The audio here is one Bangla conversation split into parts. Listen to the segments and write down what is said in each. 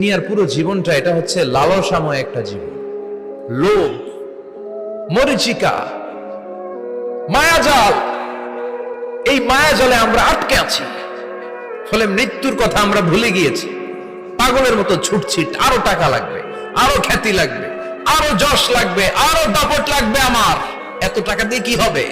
দুনিয়ার পুরো জীবনটা এটা হচ্ছে লালসাময় একটা জীবন, লোভ, মরিচিকা, মায়াজাল। এই মায়াজালে আমরা আটকে আছি, ফলে মৃত্যুর কথা আমরা ভুলে গিয়েছি। পাগলের মতো ছুটছি, আরো টাকা লাগবে, আরো খ্যাতি লাগবে, আরো যশ লাগবে, আরো দাপট লাগবে। আমার এত টাকা দিয়ে কি হবে?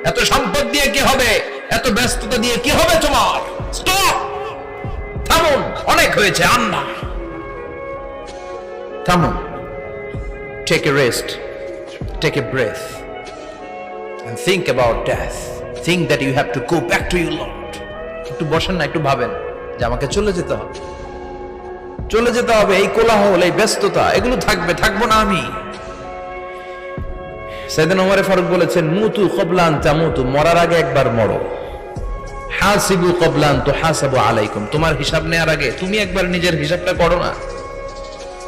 এত সম্পদ দিয়ে কি হবে? এত ব্যস্ততা দিয়ে কি হবে তোমার? স্টপ, থামুন, অনেক হয়েছে, আন্না থামুন। Take a rest, take a breath, and think about death. Think that you have to go back to your Lord. একটু বসেন না, একটু ভাবেন যে আমাকে চলে যেতে হবে, চলে যেতে হবে। এই কোলাহল, এই ব্যস্ততা, এগুলো থাকবে, থাকবো না আমি। সাইয়েদনা ওমর ফারুক বলেছেন, মুতু ক্বাবলা আন তামুতু, মরার আগে একবার মরো। হাসিবু ক্বাবলা আন তুহাসাবু আলাইকুম, তোমার হিসাব নেওয়ার আগে তুমি একবার নিজের হিসাবটা করো না।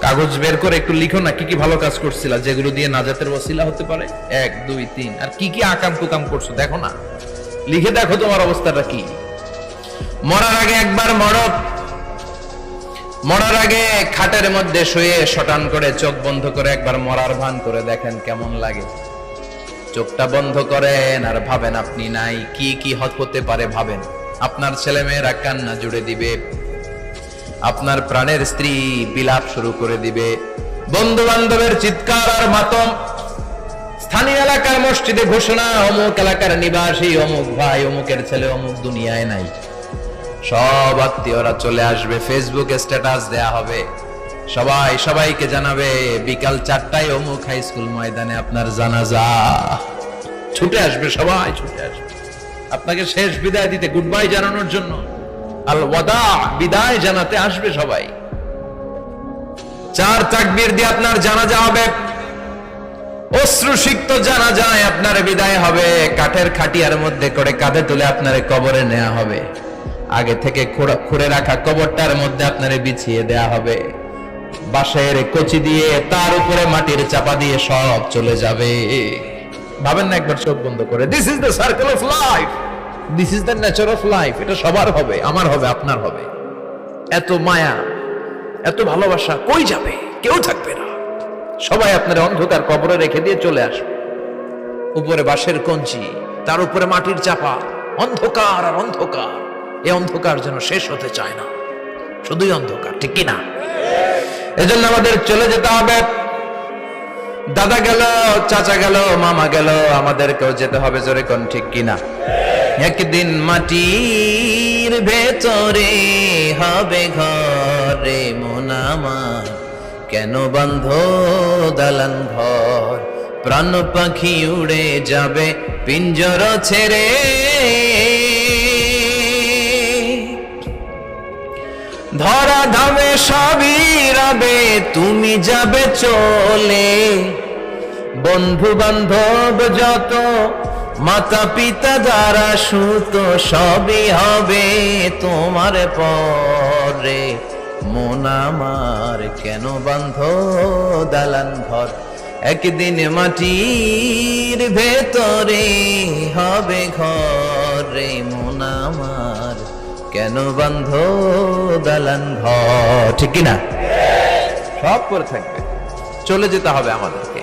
কাগজ বের করে একটু লিখো না, কি কি ভালো কাজ করছিলা, যেগুলো দিয়ে নাজাতের ওসিলা হতে পারে। 1 2 3, আর কি কি আকাম কুকাম করছো দেখো না, লিখে দেখো তোমার অবস্থাটা কি। মরার আগে একবার মরো। মরার আগে খাটের মধ্যে শুয়ে শটান করে চোখ বন্ধ করে একবার মরার ভান করে দেখেন কেমন লাগে। চোখটা বন্ধ করেন আর ভাবেন আপনি নাই, কি কি হতে পারে ভাবেন। আপনার ছেলে মেয়েরা কান্না জুড়ে দিবে, আপনার প্রাণের স্ত্রী বিলাপ শুরু করে দিবে, বন্ধু বান্ধবের চিৎকার আর মাতম, স্থানীয় এলাকার মসজিদে ঘোষণা, অমুক এলাকার নিবাসী অমুক ভাই অমুকের ছেলে অমুক দুনিয়ায় নাই। সব আত্মীয়রা চলে আসবে, ফেসবুকে স্ট্যাটাস দেয়া হবে, সবাই সবাইকে জানাবে বিকাল 4টায় অমুক হাই স্কুল ময়দানে আপনার জানাজা। ছুটে আসবে, সবাই ছুটে আসবে আপনাকে শেষ বিদায় দিতে, গুড বাই জানানোর জন্য, আল ওয়াদা, বিদায় জানাতে আসবে সবাই। 4 তাকবীর দিয়ে আপনার জানাজা হবে, অশ্রুসিক্ত জানাজায় আপনার বিদায় হবে। কাঠের খাটিয়ার মধ্যে করে কাঁধে তুলে আপনার কবরে নেওয়া হবে। আগে থেকে খুঁড়ে রাখা কবরটার মধ্যে আপনারে বিছিয়ে দেয়া হবে। বাঁশের কচি দিয়ে তার উপরে মাটির চাপা দিয়ে সব চলে যাবে। ভাবেন না একবার চোখ বন্ধ করে, this is the circle of life, this is the nature of life. এটা সবার হবে, আমার হবে, আপনার হবে। এত মায়া, এত ভালোবাসা কই যাবে? কেউ থাকবে না, সবাই আপনার অন্ধকার কবরে রেখে দিয়ে চলে আসবে। উপরে বাঁশের কঞ্চি, তার উপরে মাটির চাপা, অন্ধকার আর অন্ধকার। এই অন্ধকার যেন শেষ হতে চায় না, শুধুই অন্ধকার, ঠিক কিনা? এজন্য আমাদের চলে যেতে হবে। দাদা গেল, চাচা গেল, মামা গেল, আমাদেরকেও যেতে হবে, জোরে কোন ঠিক কিনা? একদিন মাটির ভেতরে হবে ঘরে মন আমার, কেন বন্ধ দালান ঘর, প্রাণ পাখি উড়ে যাবে পিঞ্জর ছেড়ে। ধরা ধামে সবই রবে, তুমি যাবে চলে। বন্ধু বান্ধব যত, মাতা পিতা যারা সুত, সবই হবে তোমার পরে। মন আমার কেন বন্ধ দালান ঘর, একদিন মাটির ভেতরে হবে ঘরে মন আমার, কেন বন্ধ দালান ঘর, ঠিক কিনা? সব করে থাকবে, চলে যেতে হবে আমাদেরকে।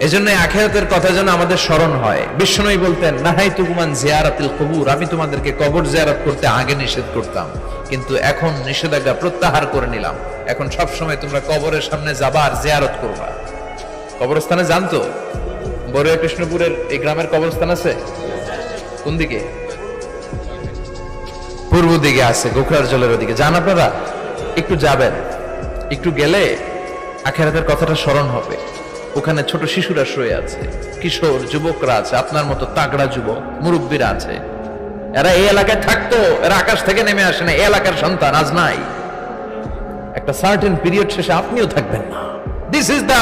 এজন্য আখিরাতের কথা যেন আমাদের স্মরণ হয়। বিশ্বনবী বলতেন, নাহাইতুকুমান জিয়ারাতিল কুবুর, আমি তোমাদেরকে কবর জিয়ারত করতে আগে নিষেধ করতাম, কিন্তু এখন নিষেধাজ্ঞা প্রত্যাহার করে নিলাম। এখন সব সময় তোমরা কবরের সামনে যাবা আর জিয়ারত করবা। কবরস্থানে জানতো, বড়ুয়া কৃষ্ণপুরের এই গ্রামের কবরস্থান আছে কোন দিকে? পূর্ব দিকে আছে, গোখরার জলের ওদিকে। যান আপনারা, একটু যাবেন, একটু গেলে আখিরাতের কথাটা স্মরণ হবে। ওখানে ছোট শিশুরা শুয়ে আছে, কিশোর যুবকরা আছে, আপনার মতো তাগড়া যুবক মুরব্বীরা আছে। এরা এই এলাকায় থাকতো, এরা আকাশ থেকে নেমে আসে না, এই এলাকার সন্তান, আজ নাই। একটা সার্টেন পিরিয়ড শেষে আপনিও থাকবেন না। This is the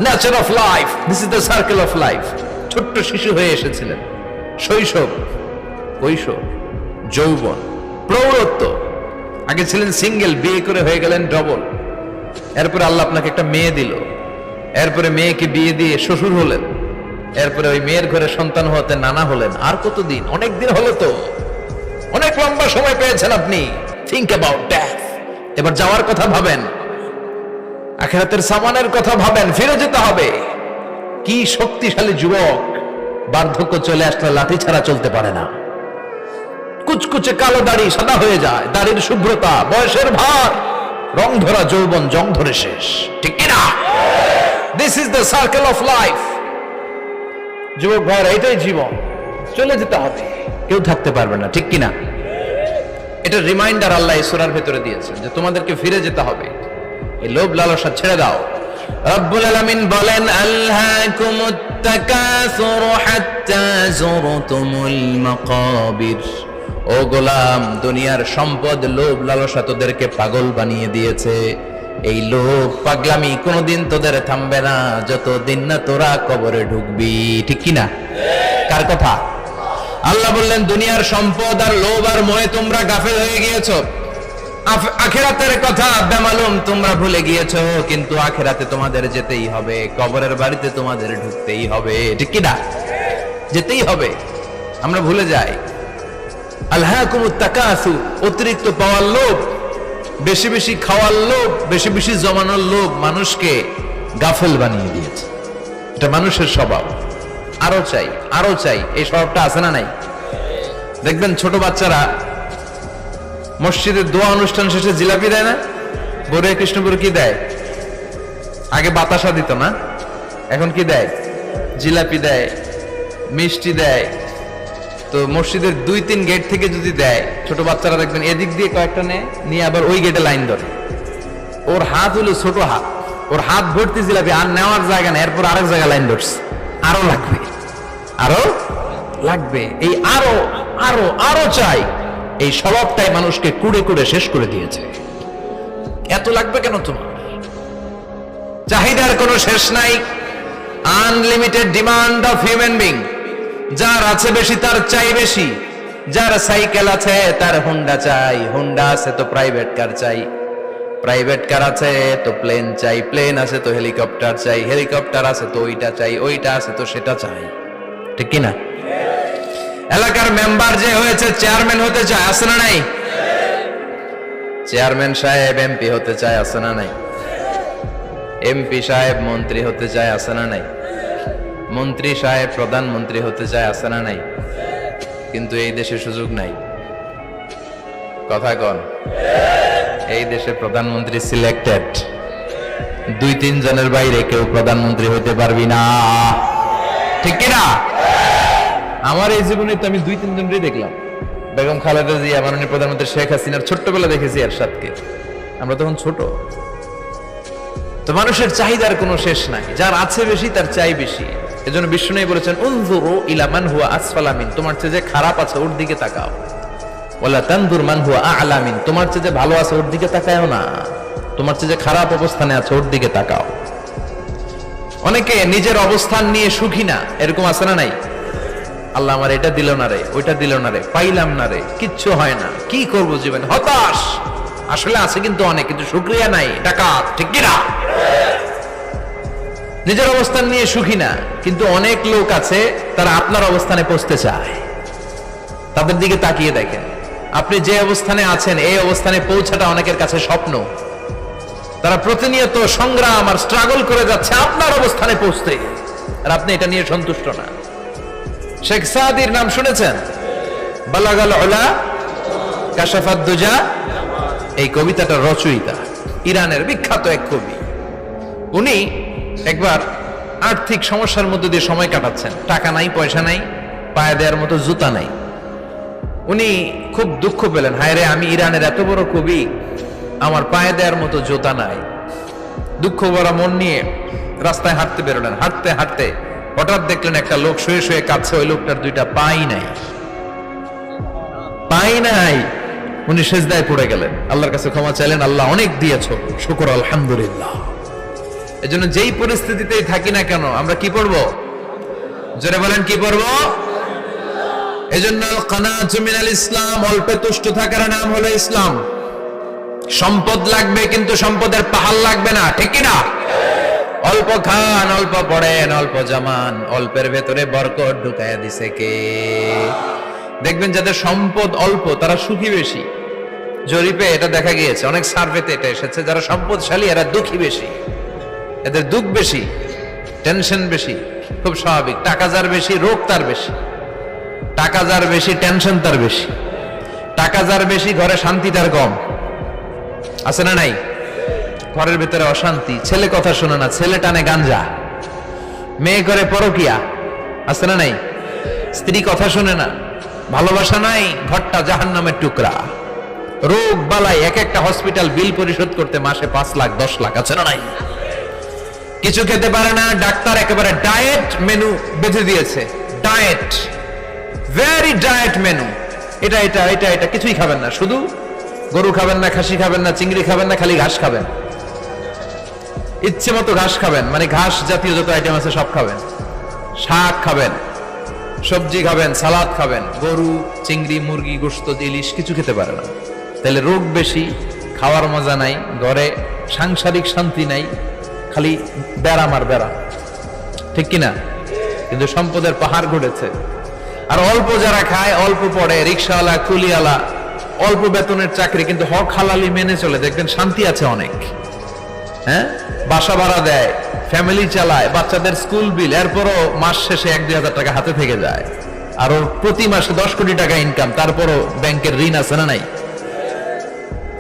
nature of life, this is the circle of life. ছোট্ট শিশু হয়ে এসেছিলেন, শৈশব, কৈশোর, যৌবন, প্রৌঢ়ত্ব। আগে ছিলেন সিঙ্গেল, বিয়ে করে হয়ে গেলেন ডবল। এরপরে আল্লাহ আপনাকে একটা মেয়ে দিল, এরপরে মেয়েকে বিয়ে দিয়ে শ্বশুর হলেন, এরপরে ওই মেয়ের ঘরে সন্তান হতে নানা হলেন। আর কতদিন? অনেক দিন হলো তো, অনেক লম্বা সময় পেয়েছেন আপনি। Think about death. এবার যাওয়ার কথা ভাবেন, আখিরাতের সামানের কথা ভাবেন, ফিরে যেতে হবে। কি শক্তিশালী যুবক, বার্ধক্য চলে আসলে লাঠি ছাড়া চলতে পারে না। কুচকুচে কালো দাড়ি সাদা হয়ে যায়, দাড়ির শুভ্রতা, বয়সের ভার, রং ধরা যৌবন জং ধরে শেষ, ঠিক কিনা? This is the circle of life. যুবক ভাইরা, এটাই জীবন, চলে যেতে হবে, কেউ থাকতে পারবে না, ঠিক কিনা? এটা রিমাইন্ডার আল্লাহ এই সূরার ভেতরে দিয়েছেন যে তোমাদেরকে ফিরে যেতে হবে, এই লোভ লালসা ছেড়ে দাও। রব্বুল আলামিন বলেন, আলহাকুমুত তাকাসুর হাত্তা যুরতুমুল মাকাবির। ও গোলাম, দুনিয়ার সম্পদ, লোভ লালসা তোদেরকে পাগল বানিয়ে দিয়েছে। এই লোভ পাগলামি কোনোদিন তোদের থামবে না যতদিন না তোরা কবরে ঢুকবি, ঠিক কিনা? কার কথা? আল্লাহ বললেন, দুনিয়ার সম্পদ আর লোভ আর মোহে তোমরা গাফেল হয়ে গিয়েছো। আখিরাতের কথা বেমালুম তোমরা ভুলে গিয়েছো, কিন্তু আখিরাতে তোমাদের যেতেই হবে, কবরের বাড়িতে তোমাদের ঢুকতেই হবে, ঠিক কিনা? যেতেই হবে, আমরা ভুলে যাই। আলহাকুমুত তাকাসুর, অতিরিক্ত পাওয়ার লোভ, বেশি বেশি খাওয়ার লোভ, বেশি বেশি জমানোর লোভ মানুষকে গাফেল বানিয়ে দিয়েছে। এটা মানুষের স্বভাব, আরো চাই আরো চাই, এই স্বভাবটা আছে না নাই? দেখবেন ছোট বাচ্চারা মসজিদের দোয়া অনুষ্ঠান শেষে জিলাপি দেয় না? বরে কৃষ্ণপুর কি দেয়? আগে বাতাসা দিত না, এখন কি দেয়? জিলাপি দেয়, মিষ্টি দেয়। তো মসজিদের 2-3 গেট থেকে যদি দেয়, ছোট বাচ্চারা দেখবেন এদিক দিয়ে কয়েকটা নিয়ে আবার ওই গেটে লাইন ধরে। ওর হাত হলো ছোট হাত, ওর হাত ভর্তি জিলাপি, আর নেওয়ার জায়গা নেই, এরপর আরেক জায়গায় লাইন ধরছে, আরো লাগবে আরো লাগবে, এই আরো আরো আরো চাই। এই স্বভাবটাই মানুষকে কুড়ে কুড়ে শেষ করে দিয়েছে। এত লাগবে কেন তোমার? চাহিদার কোনো শেষ নাই, unlimited demand of human being. যার আছে বেশি তার চাই বেশি, যার সাইকেল আছে তার হুন্ডা চাই, হুন্ডা আছে তো প্রাইভেট কার চাই, প্রাইভেট কার আছে তো প্লেন চাই, প্লেন আছে তো হেলিকপ্টার চাই, হেলিকপ্টার আছে তো ওইটা চাই, ওইটা আছে তো সেটা চাই, ঠিক কিনা? এলাকার মেম্বার যে হয়েছে চেয়ারম্যান হতে চায়, আছে না নাই? চেয়ারম্যান সাহেব এমপি হতে চায়, আছে না নাই? এমপি সাহেব মন্ত্রী হতে চায়, আছে না নাই? মন্ত্রী সাহেব প্রধানমন্ত্রী হতে চায়, আছে না নাই? কিন্তু এই দেশে সুযোগ নাই। কথা কন, এই দেশে প্রধানমন্ত্রী সিলেক্টেড, 2-3 জনের বাইরে কেউ প্রধানমন্ত্রী হতে পারবি না, ঠিক কিনা? আমার এই জীবনে তো আমি 2-3 জনই দেখলাম। বেগম খালেদা জিয়া, মাননীয় প্রধানমন্ত্রী শেখ হাসিনার ছোট্টবেলা দেখেছি এরশাদকে, আমরা তখন ছোট। তো মানুষের চাহিদার কোনো শেষ নাই, যার আছে বেশি তার চাই বেশি। এজন্য বিষ্ণু বলেছেন, উনজুরু ইলা মান হুয়া আসফালা মিন, তোমার চেয়ে যে খারাপ আছে ওর দিকে তাকাও। ওয়ালা তানজুর মান হুয়া আ'লা মিন, তোমার চেয়ে যে ভালো আছে ওর দিকে তাকাও না, তোমার চেয়ে যে খারাপ অবস্থানে আছে ওর দিকে তাকাও। অনেকে নিজের অবস্থান নিয়ে সুখী না, এরকম আছে না নাই? আল্লাহ আমার এটা দিল না রে, ওইটা দিল না রে, পাইলাম না রে, কিচ্ছু হয় না, কি করব জীবনে, হতাশ। আসলে আছে কিন্তু অনেক, কিন্তু শুকরিয়া নাই, ডাকাত, ঠিক কিনা? নিজের অবস্থান নিয়ে সুখী না, কিন্তু অনেক লোক আছে তারা আপনার অবস্থানে পৌঁছতে চায়। তাদের দিকে তাকিয়ে দেখেন, আপনি যে অবস্থানে আছেন এই অবস্থানে পৌঁছাটা অনেকের কাছে স্বপ্ন। তারা প্রতিনিয়ত সংগ্রাম আর স্ট্রাগল করে যাচ্ছে আপনার অবস্থানে পৌঁছতে, আর আপনি এটা নিয়ে সন্তুষ্ট না। শেখ সাদির নাম শুনেছেন? বালাগাল উলা কাশাফাত দুজা, এই কবিতাটার রচয়িতা ইরানের বিখ্যাত এক কবি। উনি একবার আর্থিক সমস্যার মধ্যে দিয়ে সময় কাটাচ্ছেন, টাকা নাই, পয়সা নাই, পায়ে দেওয়ার মতো জুতা নাই। উনি খুব দুঃখ পেলেন, হায় রে, আমি ইরানের এত বড় কবি, আমার পায়ে দেওয়ার মতো জুতা নাই। দুঃখ ভরা মন নিয়ে রাস্তায় হাঁটতে বেরোলেন। হাঁটতে হাঁটতে হঠাৎ দেখলেন একটা লোক শুয়ে শুয়ে কাঁদছে, ওই লোকটার 2টা পাই নাই, পাই নাই। উনি সেজদায় পড়ে গেলেন, আল্লাহর কাছে ক্ষমা চাইলেন, আল্লাহ অনেক দিয়েছো, শুকর আলহামদুলিল্লাহ। এজন্য যেই পরিস্থিতিতেই থাকি না কেন আমরা কি পড়বো? জোরে বলেন, কি পড়বো? এজন্য কানাতু মিনাল ইসলাম, অল্পে তুষ্ট থাকার নাম হলো ইসলাম। সম্পদ লাগবে কিন্তু সম্পদের পাহাড় লাগবে না, ঠিক কি না? অল্প খান, অল্প পড়েন, অল্প জমান, অল্পের ভেতরে বরকত ঢুকায়া দিছে কে? দেখবেন যাদের সম্পদ অল্প তারা সুখী বেশি। জরিপে এটা দেখা গিয়েছে, অনেক সার্ভেতে এটা এসেছে, যারা সম্পদশালী এরা দুঃখী বেশি। এদের দুঃখ বেশি, টেনশন বেশি, খুব স্বাভাবিক। টাকা যার বেশি, রোগ তার বেশি। টাকা যার বেশি, টেনশন তার বেশি। টাকা যার বেশি, ঘরে শান্তি তার কম। আছে না নাই? ঘরের ভিতরে অশান্তি, ছেলে কথা শোনে না, ছেলে টানে গাঞ্জা, মেয়ে করে পরকিয়া। আছে না নাই? স্ত্রী কথা শোনে না, ভালোবাসা নাই, ঘরটা জাহান্নামের টুকরা। রোগ বালাই, এক একটা হসপিটাল বিল পরিশোধ করতে মাসে 5 লাখ 10 লাখ। আছে না নাই? কিছু খেতে পারে না, ডাক্তার একেবারে ডায়েট মেনু বেঁধে দিয়েছে। Diet, very diet menu. এটা এটা এটা এটা কিছুই খাবেন না, শুধু গরু খাবেন না, খাসি খাবেন না, চিংড়ি খাবেন না, খালি ঘাস খাবেন। ইচ্ছে মতো ঘাস খাবেন, মানে ঘাস জাতীয় যত আইটেম আছে সব খাবেন। শাক খাবেন, সবজি খাবেন, সালাদ খাবেন। গরু, চিংড়ি, মুরগি, গোশত, ইলিশ কিছু খেতে পারে না। তাহলে রোগ বেশি, খাওয়ার মজা নাই, ঘরে সাংসারিক শান্তি নাই, খালি বেড়াম আর বেড়াম। ঠিক কিনা? কিন্তু সম্পদের পাহাড় ঘটেছে। আর অল্প যারা খায়, অল্প পড়ে, রিক্সাওয়ালা, কুলিওয়ালা, অল্প বেতনের চাকরি, কিন্তু হক হালালি মেনে চলে, দেখবেন শান্তি আছে অনেক। হ্যাঁ, বাসা ভাড়া দেয়, ফ্যামিলি চালায়, বাচ্চাদের স্কুল বিল, এরপরও মাস শেষে 1-2 হাজার টাকা হাতে থেকে যায়। আর ওর প্রতি মাসে 10 কোটি টাকা ইনকাম, তারপরও ব্যাংকের ঋণ আছে না নাই?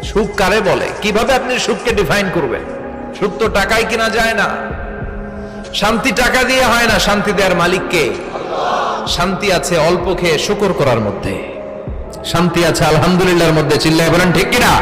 সুখ কারে বলে? কিভাবে আপনি সুখকে ডিফাইন করবেন? সুখ তো টাকায় কিনা যায় না। শান্তি টাকা দিয়ে হয় না, শান্তি দেওয়ার মালিক কে? শান্তি আছে অল্প খেয়ে শুকর করার মধ্যে, শান্তি আছে আলহামদুলিল্লাহর মধ্যে। চিল্লায় বলেন ঠিক কিনা?